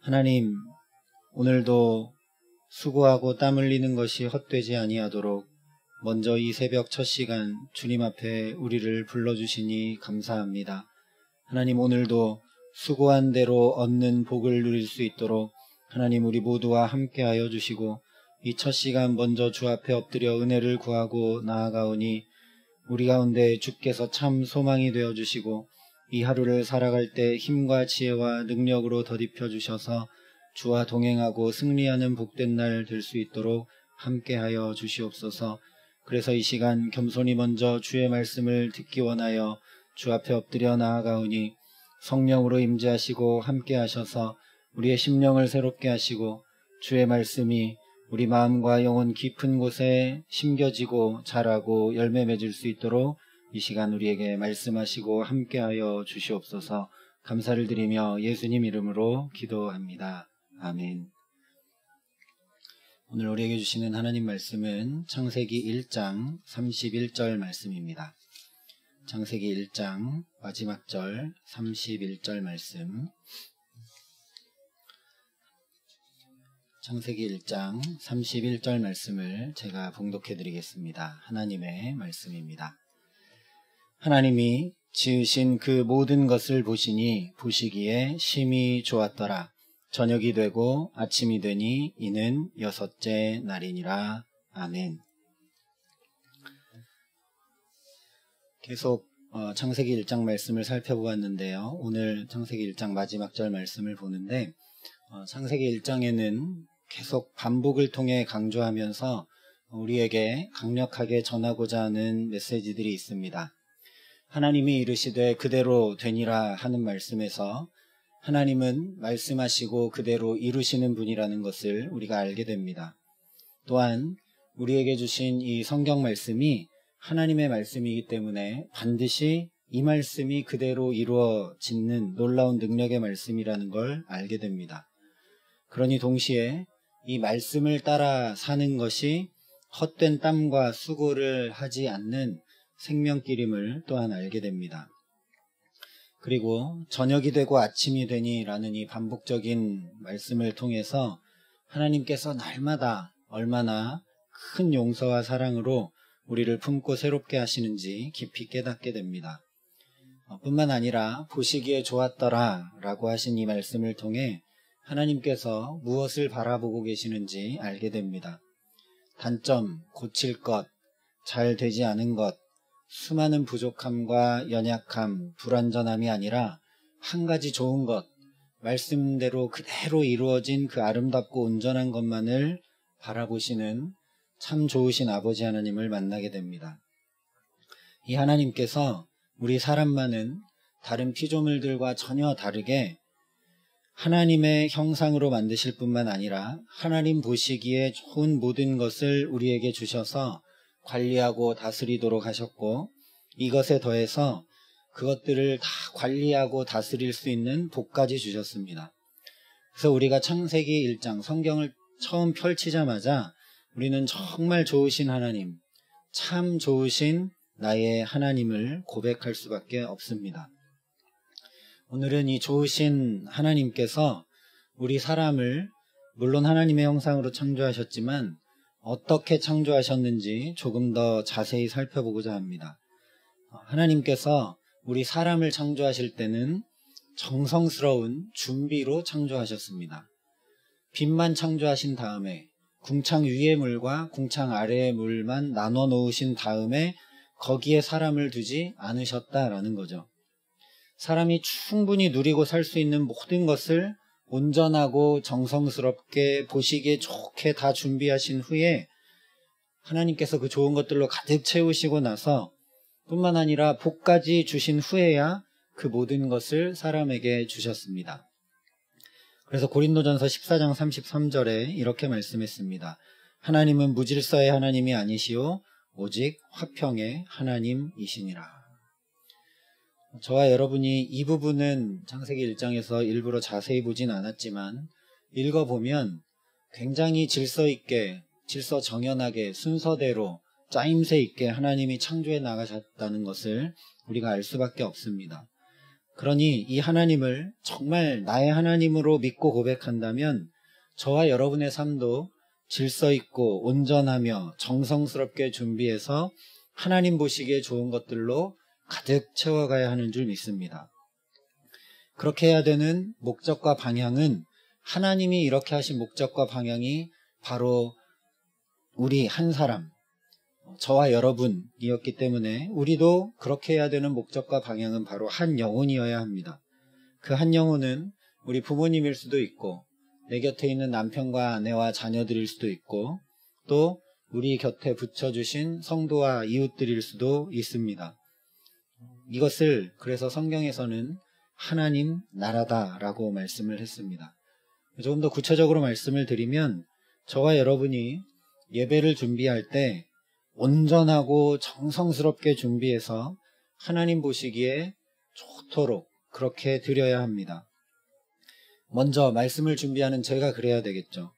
하나님, 오늘도 수고하고 땀 흘리는 것이 헛되지 아니하도록 먼저 이 새벽 첫 시간 주님 앞에 우리를 불러주시니 감사합니다. 하나님, 오늘도 수고한 대로 얻는 복을 누릴 수 있도록 하나님 우리 모두와 함께하여 주시고, 이 첫 시간 먼저 주 앞에 엎드려 은혜를 구하고 나아가오니 우리 가운데 주께서 참 소망이 되어 주시고, 이 하루를 살아갈 때 힘과 지혜와 능력으로 덧입혀 주셔서 주와 동행하고 승리하는 복된 날 될 수 있도록 함께하여 주시옵소서. 그래서 이 시간 겸손히 먼저 주의 말씀을 듣기 원하여 주 앞에 엎드려 나아가오니 성령으로 임재하시고 함께하셔서 우리의 심령을 새롭게 하시고 주의 말씀이 우리 마음과 영혼 깊은 곳에 심겨지고 자라고 열매 맺을 수 있도록 이 시간 우리에게 말씀하시고 함께하여 주시옵소서. 감사를 드리며 예수님 이름으로 기도합니다. 아멘. 오늘 우리에게 주시는 하나님 말씀은 창세기 1장 31절 말씀입니다. 창세기 1장 마지막 절 31절 말씀. 창세기 1장 31절 말씀을 제가 봉독해 드리겠습니다. 하나님의 말씀입니다. 하나님이 지으신 그 모든 것을 보시니 보시기에 심히 좋았더라. 저녁이 되고 아침이 되니 이는 여섯째 날이니라. 아멘. 계속 창세기 1장 말씀을 살펴보았는데요. 오늘 창세기 1장 마지막 절 말씀을 보는데, 창세기 1장에는 계속 반복을 통해 강조하면서 우리에게 강력하게 전하고자 하는 메시지들이 있습니다. 하나님이 이르시되 그대로 되니라 하는 말씀에서 하나님은 말씀하시고 그대로 이루시는 분이라는 것을 우리가 알게 됩니다. 또한 우리에게 주신 이 성경 말씀이 하나님의 말씀이기 때문에 반드시 이 말씀이 그대로 이루어지는 놀라운 능력의 말씀이라는 걸 알게 됩니다. 그러니 동시에 이 말씀을 따라 사는 것이 헛된 땀과 수고를 하지 않는 생명길임을 또한 알게 됩니다. 그리고 저녁이 되고 아침이 되니 라는 이 반복적인 말씀을 통해서 하나님께서 날마다 얼마나 큰 용서와 사랑으로 우리를 품고 새롭게 하시는지 깊이 깨닫게 됩니다. 뿐만 아니라 보시기에 좋았더라 라고 하신 이 말씀을 통해 하나님께서 무엇을 바라보고 계시는지 알게 됩니다. 단점, 고칠 것, 잘 되지 않은 것, 수많은 부족함과 연약함, 불완전함이 아니라 한 가지 좋은 것, 말씀대로 그대로 이루어진 그 아름답고 온전한 것만을 바라보시는 참 좋으신 아버지 하나님을 만나게 됩니다. 이 하나님께서 우리 사람만은 다른 피조물들과 전혀 다르게 하나님의 형상으로 만드실 뿐만 아니라 하나님 보시기에 좋은 모든 것을 우리에게 주셔서 관리하고 다스리도록 하셨고, 이것에 더해서 그것들을 다 관리하고 다스릴 수 있는 복까지 주셨습니다. 그래서 우리가 창세기 1장 성경을 처음 펼치자마자 우리는 정말 좋으신 하나님, 참 좋으신 나의 하나님을 고백할 수밖에 없습니다. 오늘은 이 좋으신 하나님께서 우리 사람을 물론 하나님의 형상으로 창조하셨지만 어떻게 창조하셨는지 조금 더 자세히 살펴보고자 합니다. 하나님께서 우리 사람을 창조하실 때는 정성스러운 준비로 창조하셨습니다. 빛만 창조하신 다음에 궁창 위의 물과 궁창 아래의 물만 나눠 놓으신 다음에 거기에 사람을 두지 않으셨다라는 거죠. 사람이 충분히 누리고 살 수 있는 모든 것을 온전하고 정성스럽게 보시기에 좋게 다 준비하신 후에 하나님께서 그 좋은 것들로 가득 채우시고 나서 뿐만 아니라 복까지 주신 후에야 그 모든 것을 사람에게 주셨습니다. 그래서 고린도전서 14장 33절에 이렇게 말씀했습니다. 하나님은 무질서의 하나님이 아니시오 오직 화평의 하나님이시니라. 저와 여러분이 이 부분은 창세기 1장에서 일부러 자세히 보진 않았지만 읽어보면 굉장히 질서 있게, 질서 정연하게 순서대로 짜임새 있게 하나님이 창조해 나가셨다는 것을 우리가 알 수밖에 없습니다. 그러니 이 하나님을 정말 나의 하나님으로 믿고 고백한다면 저와 여러분의 삶도 질서 있고 온전하며 정성스럽게 준비해서 하나님 보시기에 좋은 것들로 가득 채워가야 하는 줄 믿습니다. 그렇게 해야 되는 목적과 방향은 하나님이 이렇게 하신 목적과 방향이 바로 우리 한 사람, 저와 여러분이었기 때문에 우리도 그렇게 해야 되는 목적과 방향은 바로 한 영혼이어야 합니다. 그 한 영혼은 우리 부모님일 수도 있고 내 곁에 있는 남편과 아내와 자녀들일 수도 있고 또 우리 곁에 붙여주신 성도와 이웃들일 수도 있습니다. 이것을 그래서 성경에서는 하나님 나라다라고 말씀을 했습니다. 조금 더 구체적으로 말씀을 드리면 저와 여러분이 예배를 준비할 때 온전하고 정성스럽게 준비해서 하나님 보시기에 좋도록 그렇게 드려야 합니다. 먼저 말씀을 준비하는 제가 그래야 되겠죠.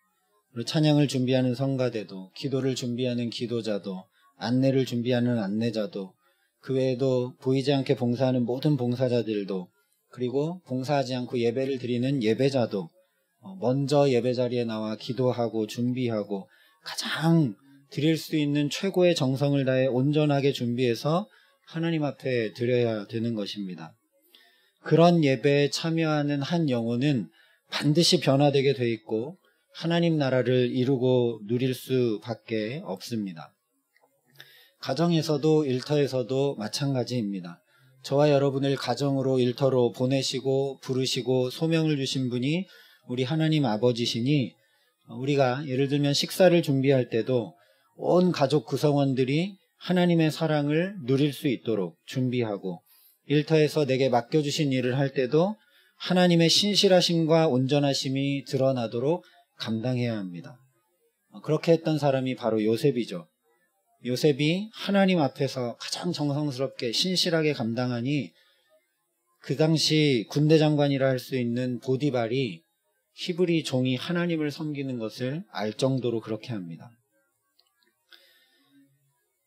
그리고 찬양을 준비하는 성가대도, 기도를 준비하는 기도자도, 안내를 준비하는 안내자도, 그 외에도 보이지 않게 봉사하는 모든 봉사자들도, 그리고 봉사하지 않고 예배를 드리는 예배자도 먼저 예배 자리에 나와 기도하고 준비하고 가장 드릴 수 있는 최고의 정성을 다해 온전하게 준비해서 하나님 앞에 드려야 되는 것입니다. 그런 예배에 참여하는 한 영혼은 반드시 변화되게 돼 있고 하나님 나라를 이루고 누릴 수밖에 없습니다. 가정에서도 일터에서도 마찬가지입니다. 저와 여러분을 가정으로 일터로 보내시고 부르시고 소명을 주신 분이 우리 하나님 아버지시니 우리가 예를 들면 식사를 준비할 때도 온 가족 구성원들이 하나님의 사랑을 누릴 수 있도록 준비하고 일터에서 내게 맡겨주신 일을 할 때도 하나님의 신실하심과 온전하심이 드러나도록 감당해야 합니다. 그렇게 했던 사람이 바로 요셉이죠. 요셉이 하나님 앞에서 가장 정성스럽게 신실하게 감당하니 그 당시 군대 장관이라 할 수 있는 보디발이 히브리 종이 하나님을 섬기는 것을 알 정도로 그렇게 합니다.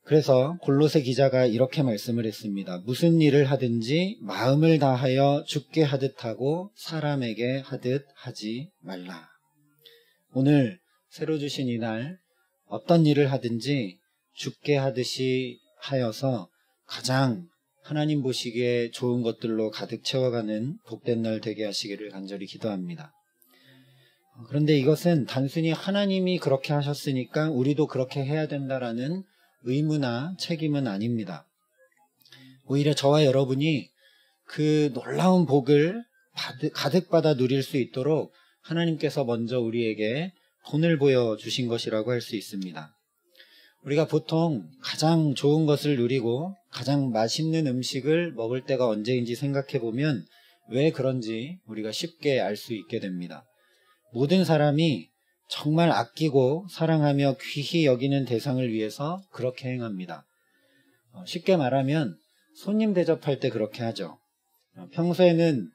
그래서 골로새 기자가 이렇게 말씀을 했습니다. 무슨 일을 하든지 마음을 다하여 주께 하듯 하고 사람에게 하듯 하지 말라. 오늘 새로 주신 이날 어떤 일을 하든지 주께 하듯이 하여서 가장 하나님 보시기에 좋은 것들로 가득 채워가는 복된 날 되게 하시기를 간절히 기도합니다. 그런데 이것은 단순히 하나님이 그렇게 하셨으니까 우리도 그렇게 해야 된다라는 의무나 책임은 아닙니다. 오히려 저와 여러분이 그 놀라운 복을 가득 받아 누릴 수 있도록 하나님께서 먼저 우리에게 본을 보여주신 것이라고 할 수 있습니다. 우리가 보통 가장 좋은 것을 누리고 가장 맛있는 음식을 먹을 때가 언제인지 생각해 보면 왜 그런지 우리가 쉽게 알 수 있게 됩니다. 모든 사람이 정말 아끼고 사랑하며 귀히 여기는 대상을 위해서 그렇게 행합니다. 쉽게 말하면 손님 대접할 때 그렇게 하죠. 평소에는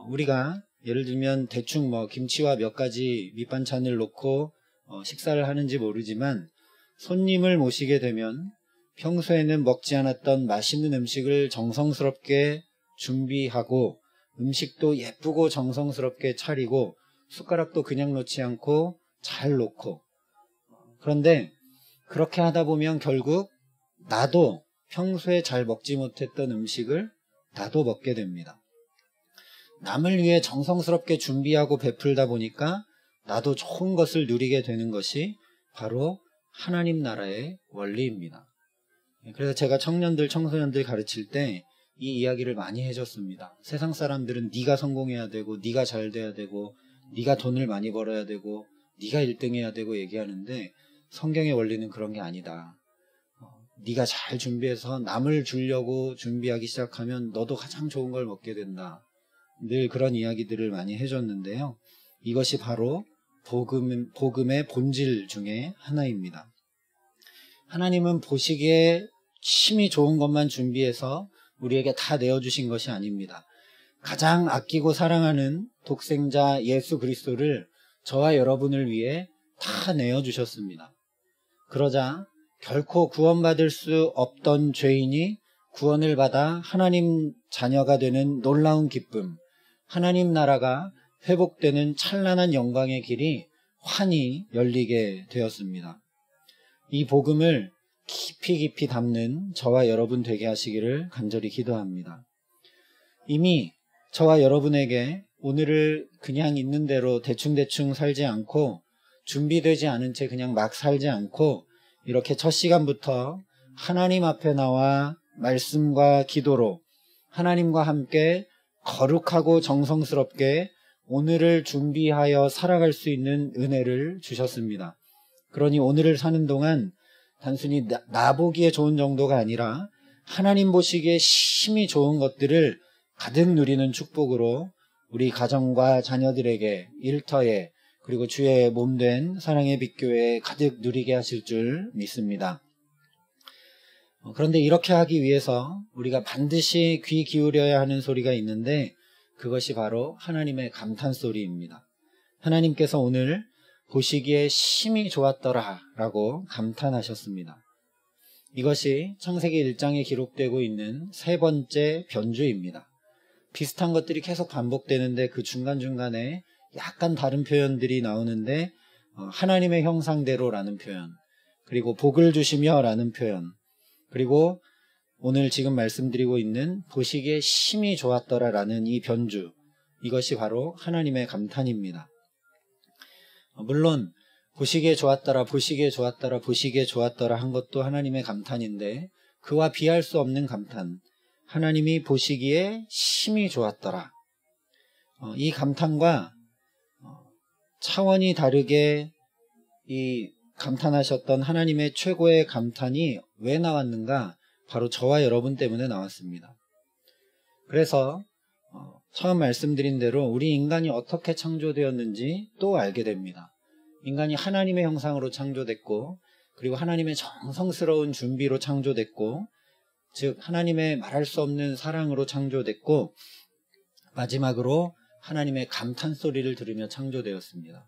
우리가 예를 들면 대충 김치와 몇 가지 밑반찬을 놓고 식사를 하는지 모르지만 손님을 모시게 되면 평소에는 먹지 않았던 맛있는 음식을 정성스럽게 준비하고 음식도 예쁘고 정성스럽게 차리고 숟가락도 그냥 놓지 않고 잘 놓고 그런데 그렇게 하다 보면 결국 나도 평소에 잘 먹지 못했던 음식을 나도 먹게 됩니다. 남을 위해 정성스럽게 준비하고 베풀다 보니까 나도 좋은 것을 누리게 되는 것이 바로 하나님 나라의 원리입니다. 그래서 제가 청년들, 청소년들 가르칠 때 이 이야기를 많이 해줬습니다. 세상 사람들은 네가 성공해야 되고 네가 잘 돼야 되고 네가 돈을 많이 벌어야 되고 네가 1등 해야 되고 얘기하는데 성경의 원리는 그런 게 아니다. 네가 잘 준비해서 남을 주려고 준비하기 시작하면 너도 가장 좋은 걸 먹게 된다. 늘 그런 이야기들을 많이 해줬는데요. 이것이 바로 복음의 본질 중에 하나입니다. 하나님은 보시기에 심히 좋은 것만 준비해서 우리에게 다 내어주신 것이 아닙니다. 가장 아끼고 사랑하는 독생자 예수 그리스도를 저와 여러분을 위해 다 내어주셨습니다. 그러자 결코 구원받을 수 없던 죄인이 구원을 받아 하나님 자녀가 되는 놀라운 기쁨, 하나님 나라가 회복되는 찬란한 영광의 길이 환히 열리게 되었습니다. 이 복음을 깊이 깊이 담는 저와 여러분 되게 하시기를 간절히 기도합니다. 이미 저와 여러분에게 오늘을 그냥 있는 대로 대충대충 살지 않고 준비되지 않은 채 그냥 막 살지 않고 이렇게 첫 시간부터 하나님 앞에 나와 말씀과 기도로 하나님과 함께 거룩하고 정성스럽게 오늘을 준비하여 살아갈 수 있는 은혜를 주셨습니다. 그러니 오늘을 사는 동안 단순히 나 보기에 좋은 정도가 아니라 하나님 보시기에 심히 좋은 것들을 가득 누리는 축복으로 우리 가정과 자녀들에게, 일터에, 그리고 주의 몸된 사랑의 빛교회에 가득 누리게 하실 줄 믿습니다. 그런데 이렇게 하기 위해서 우리가 반드시 귀 기울여야 하는 소리가 있는데 그것이 바로 하나님의 감탄 소리입니다. 하나님께서 오늘 보시기에 심히 좋았더라 라고 감탄하셨습니다. 이것이 창세기 1장에 기록되고 있는 세 번째 변주입니다. 비슷한 것들이 계속 반복되는데 그 중간중간에 약간 다른 표현들이 나오는데 하나님의 형상대로라는 표현, 그리고 복을 주시며 라는 표현, 그리고 오늘 지금 말씀드리고 있는 보시기에 심히 좋았더라 라는 이 변주, 이것이 바로 하나님의 감탄입니다. 물론 보시기에 좋았더라, 보시기에 좋았더라, 보시기에 좋았더라 한 것도 하나님의 감탄인데 그와 비할 수 없는 감탄, 하나님이 보시기에 심히 좋았더라. 이 감탄과 차원이 다르게 이 감탄하셨던 하나님의 최고의 감탄이 왜 나왔는가? 바로 저와 여러분 때문에 나왔습니다. 그래서 처음 말씀드린 대로 우리 인간이 어떻게 창조되었는지 또 알게 됩니다. 인간이 하나님의 형상으로 창조됐고, 그리고 하나님의 정성스러운 준비로 창조됐고, 즉 하나님의 말할 수 없는 사랑으로 창조됐고, 마지막으로 하나님의 감탄 소리를 들으며 창조되었습니다.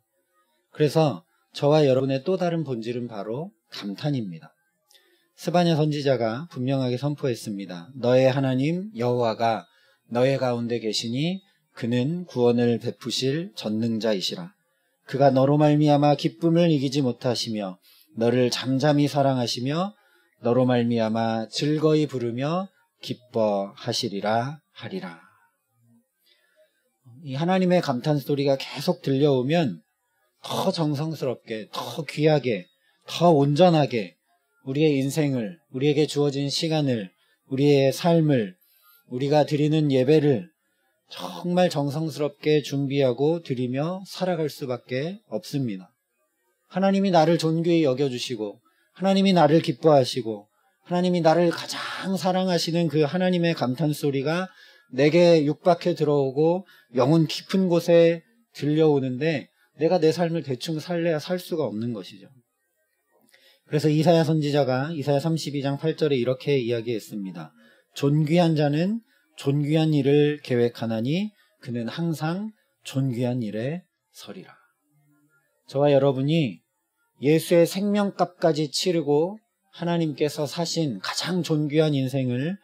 그래서 저와 여러분의 또 다른 본질은 바로 감탄입니다. 스바냐 선지자가 분명하게 선포했습니다. 너의 하나님 여호와가 너의 가운데 계시니 그는 구원을 베푸실 전능자이시라. 그가 너로 말미암아 기쁨을 이기지 못하시며 너를 잠잠히 사랑하시며 너로 말미암아 즐거이 부르며 기뻐하시리라 하리라. 이 하나님의 감탄 소리가 계속 들려오면 더 정성스럽게, 더 귀하게, 더 온전하게 우리의 인생을, 우리에게 주어진 시간을, 우리의 삶을, 우리가 드리는 예배를 정말 정성스럽게 준비하고 드리며 살아갈 수밖에 없습니다. 하나님이 나를 존귀히 여겨주시고, 하나님이 나를 기뻐하시고, 하나님이 나를 가장 사랑하시는 그 하나님의 감탄 소리가 내게 육박해 들어오고 영혼 깊은 곳에 들려오는데 내가 내 삶을 대충 살래야 살 수가 없는 것이죠. 그래서 이사야 선지자가 이사야 32장 8절에 이렇게 이야기했습니다. 존귀한 자는 존귀한 일을 계획하나니 그는 항상 존귀한 일에 서리라. 저와 여러분이 예수의 생명값까지 치르고 하나님께서 사신 가장 존귀한 인생을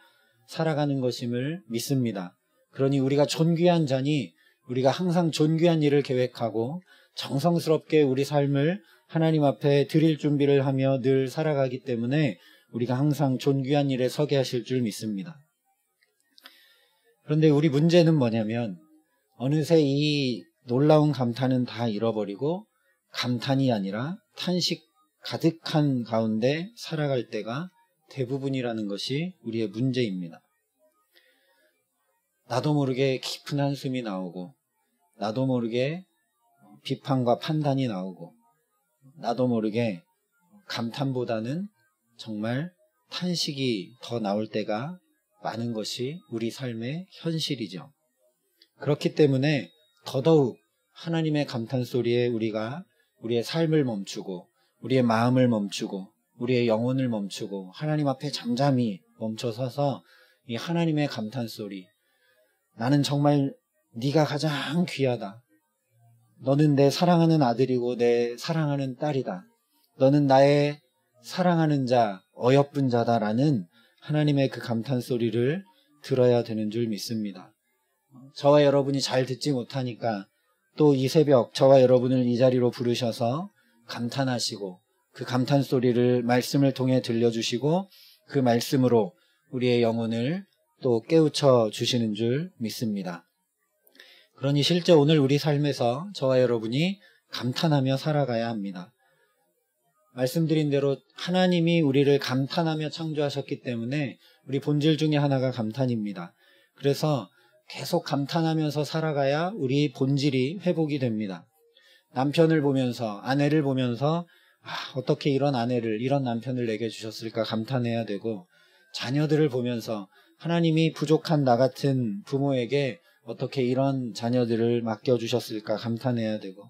살아가는 것임을 믿습니다. 그러니 우리가 존귀한 자니 우리가 항상 존귀한 일을 계획하고 정성스럽게 우리 삶을 하나님 앞에 드릴 준비를 하며 늘 살아가기 때문에 우리가 항상 존귀한 일에 서게 하실 줄 믿습니다. 그런데 우리 문제는 뭐냐면 어느새 이 놀라운 감탄은 다 잃어버리고 감탄이 아니라 탄식 가득한 가운데 살아갈 때가 대부분이라는 것이 우리의 문제입니다. 나도 모르게 깊은 한숨이 나오고, 나도 모르게 비판과 판단이 나오고, 나도 모르게 감탄보다는 정말 탄식이 더 나올 때가 많은 것이 우리 삶의 현실이죠. 그렇기 때문에 더더욱 하나님의 감탄 소리에 우리가 우리의 삶을 멈추고, 우리의 마음을 멈추고, 우리의 영혼을 멈추고 하나님 앞에 잠잠히 멈춰서서 이 하나님의 감탄 소리, 나는 정말 네가 가장 귀하다. 너는 내 사랑하는 아들이고 내 사랑하는 딸이다. 너는 나의 사랑하는 자, 어여쁜 자다라는 하나님의 그 감탄 소리를 들어야 되는 줄 믿습니다. 저와 여러분이 잘 듣지 못하니까 또 이 새벽 저와 여러분을 이 자리로 부르셔서 감탄하시고 그 감탄 소리를 말씀을 통해 들려주시고 그 말씀으로 우리의 영혼을 또 깨우쳐 주시는 줄 믿습니다. 그러니 실제 오늘 우리 삶에서 저와 여러분이 감탄하며 살아가야 합니다. 말씀드린 대로 하나님이 우리를 감탄하며 창조하셨기 때문에 우리 본질 중에 하나가 감탄입니다. 그래서 계속 감탄하면서 살아가야 우리 본질이 회복이 됩니다. 남편을 보면서, 아내를 보면서 어떻게 이런 아내를, 이런 남편을 내게 주셨을까 감탄해야 되고, 자녀들을 보면서 하나님이 부족한 나 같은 부모에게 어떻게 이런 자녀들을 맡겨주셨을까 감탄해야 되고,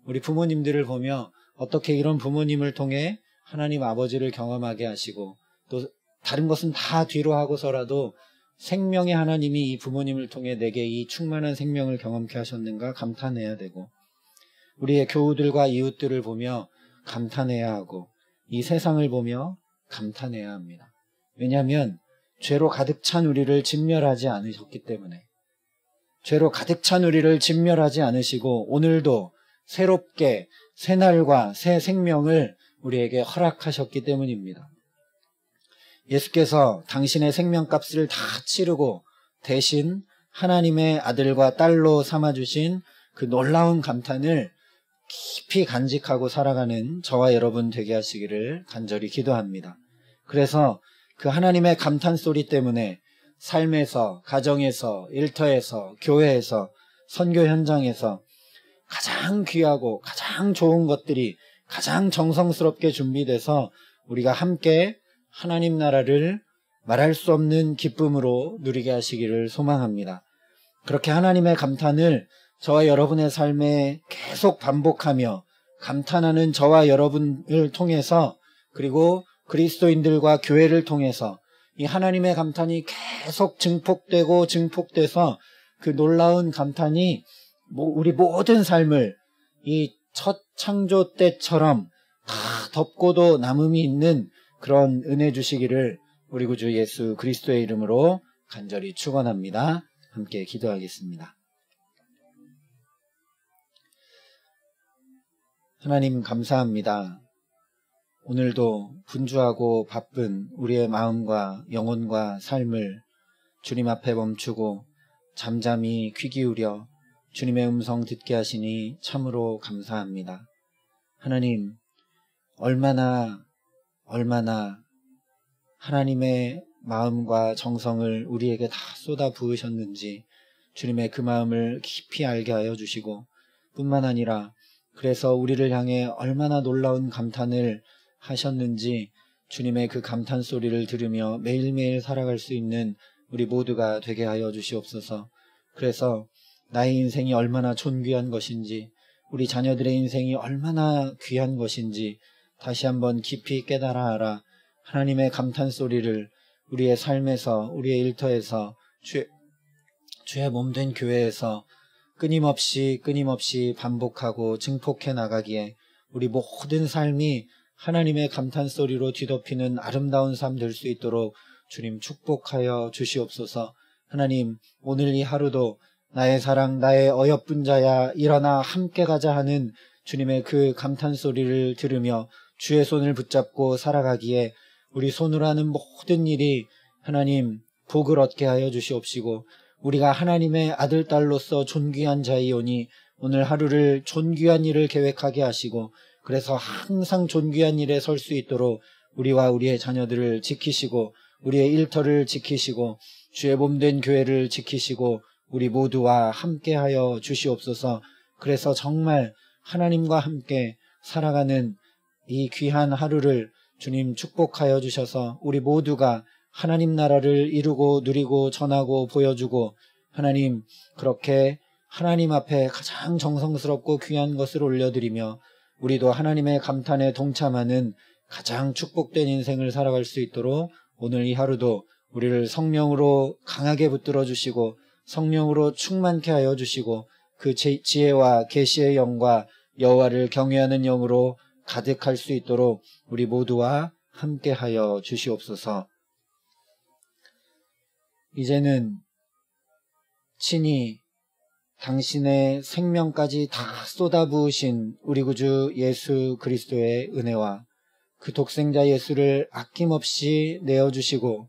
우리 부모님들을 보며 어떻게 이런 부모님을 통해 하나님 아버지를 경험하게 하시고, 또 다른 것은 다 뒤로 하고서라도 생명의 하나님이 이 부모님을 통해 내게 이 충만한 생명을 경험케 하셨는가 감탄해야 되고, 우리의 교우들과 이웃들을 보며 감탄해야 하고, 이 세상을 보며 감탄해야 합니다. 왜냐하면 죄로 가득 찬 우리를 진멸하지 않으셨기 때문에, 죄로 가득 찬 우리를 진멸하지 않으시고 오늘도 새롭게 새 날과 새 생명을 우리에게 허락하셨기 때문입니다. 예수께서 당신의 생명값을 다 치르고 대신 하나님의 아들과 딸로 삼아주신 그 놀라운 감탄을 깊이 간직하고 살아가는 저와 여러분 되게 하시기를 간절히 기도합니다. 그래서 그 하나님의 감탄 소리 때문에 삶에서, 가정에서, 일터에서, 교회에서, 선교 현장에서 가장 귀하고 가장 좋은 것들이 가장 정성스럽게 준비돼서 우리가 함께 하나님 나라를 말할 수 없는 기쁨으로 누리게 하시기를 소망합니다. 그렇게 하나님의 감탄을 저와 여러분의 삶에 계속 반복하며 감탄하는 저와 여러분을 통해서, 그리고 그리스도인들과 교회를 통해서 이 하나님의 감탄이 계속 증폭되고 증폭돼서 그 놀라운 감탄이 우리 모든 삶을 이 첫 창조 때처럼 다 덮고도 남음이 있는 그런 은혜 주시기를 우리 구주 예수 그리스도의 이름으로 간절히 축원합니다. 함께 기도하겠습니다. 하나님 감사합니다. 오늘도 분주하고 바쁜 우리의 마음과 영혼과 삶을 주님 앞에 멈추고 잠잠히 귀 기울여 주님의 음성 듣게 하시니 참으로 감사합니다. 하나님, 얼마나 하나님의 마음과 정성을 우리에게 다 쏟아 부으셨는지 주님의 그 마음을 깊이 알게 하여 주시고, 뿐만 아니라 그래서 우리를 향해 얼마나 놀라운 감탄을 하셨는지 주님의 그 감탄 소리를 들으며 매일매일 살아갈 수 있는 우리 모두가 되게 하여 주시옵소서. 그래서 나의 인생이 얼마나 존귀한 것인지, 우리 자녀들의 인생이 얼마나 귀한 것인지 다시 한번 깊이 깨달아 알아 하나님의 감탄 소리를 우리의 삶에서, 우리의 일터에서, 주의 몸된 교회에서 끊임없이 반복하고 증폭해 나가기에 우리 모든 삶이 하나님의 감탄 소리로 뒤덮이는 아름다운 삶 될 수 있도록 주님 축복하여 주시옵소서. 하나님, 오늘 이 하루도 나의 사랑, 나의 어여쁜 자야 일어나 함께 가자 하는 주님의 그 감탄 소리를 들으며 주의 손을 붙잡고 살아가기에 우리 손으로 하는 모든 일이 하나님 복을 얻게 하여 주시옵시고, 우리가 하나님의 아들, 딸로서 존귀한 자이오니 오늘 하루를 존귀한 일을 계획하게 하시고, 그래서 항상 존귀한 일에 설 수 있도록 우리와 우리의 자녀들을 지키시고, 우리의 일터를 지키시고, 주의 몸된 교회를 지키시고, 우리 모두와 함께하여 주시옵소서. 그래서 정말 하나님과 함께 살아가는 이 귀한 하루를 주님 축복하여 주셔서 우리 모두가 하나님 나라를 이루고 누리고 전하고 보여주고, 하나님 그렇게 하나님 앞에 가장 정성스럽고 귀한 것을 올려드리며 우리도 하나님의 감탄에 동참하는 가장 축복된 인생을 살아갈 수 있도록 오늘 이 하루도 우리를 성령으로 강하게 붙들어 주시고 성령으로 충만케 하여 주시고 그 지혜와 계시의 영과 여호와를 경외하는 영으로 가득할 수 있도록 우리 모두와 함께하여 주시옵소서. 이제는 친히 당신의 생명까지 다 쏟아부으신 우리 구주 예수 그리스도의 은혜와 그 독생자 예수를 아낌없이 내어주시고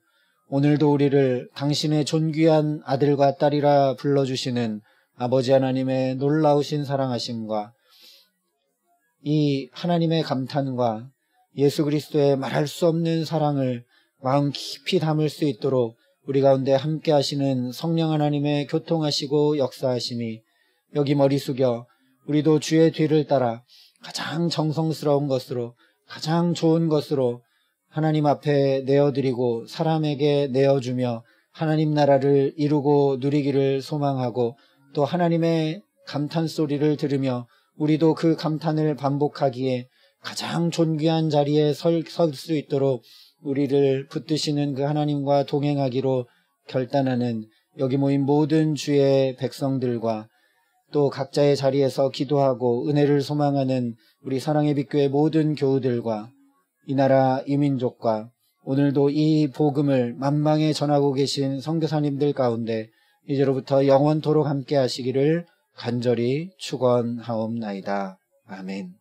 오늘도 우리를 당신의 존귀한 아들과 딸이라 불러주시는 아버지 하나님의 놀라우신 사랑하심과 이 하나님의 감탄과 예수 그리스도의 말할 수 없는 사랑을 마음 깊이 담을 수 있도록 우리 가운데 함께 하시는 성령 하나님의 교통하시고 역사하심이 여기 머리 숙여 우리도 주의 뒤를 따라 가장 정성스러운 것으로 가장 좋은 것으로 하나님 앞에 내어드리고 사람에게 내어주며 하나님 나라를 이루고 누리기를 소망하고 또 하나님의 감탄 소리를 들으며 우리도 그 감탄을 반복하기에 가장 존귀한 자리에 설 수 있도록 우리를 붙드시는 그 하나님과 동행하기로 결단하는 여기 모인 모든 주의 백성들과 또 각자의 자리에서 기도하고 은혜를 소망하는 우리 사랑의 빛교회 모든 교우들과 이 나라 이 민족과 오늘도 이 복음을 만방에 전하고 계신 선교사님들 가운데 이제로부터 영원토록 함께 하시기를 간절히 축원하옵나이다. 아멘.